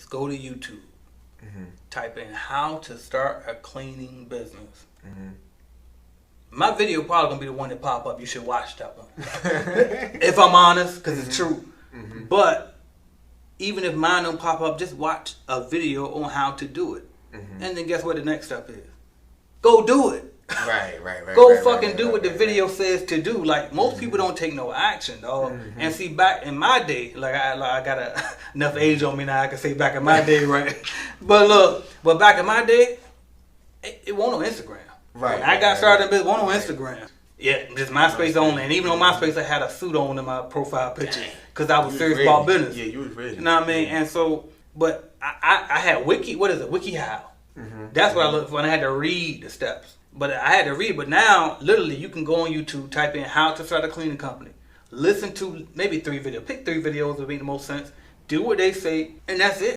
go to YouTube, type in how to start a cleaning business. My video probably gonna be the one that pop up. You should watch that one. If I'm honest, because it's true. But even if mine don't pop up, just watch a video on how to do it. And then guess what the next step is? Go do it. Right. Go fucking do what the video says to do. Like, most people don't take no action, dog. And see, back in my day, like I got enough age on me now, I can say back in my day, right? But look, back in my day, it wasn't on Instagram. Right. When I got started in business, it wasn't on Instagram. Yeah, just MySpace only. And even on MySpace, I had a suit on in my profile picture because I was serious about business. Yeah, you was ready. You know what I mean? And so, but I had WikiHow. That's what I looked for, and I had to read the steps. But I had to read. But now, literally, you can go on YouTube, type in how to start a cleaning company. Listen to maybe 3 videos. Pick 3 videos that make the most sense. Do what they say, and that's it.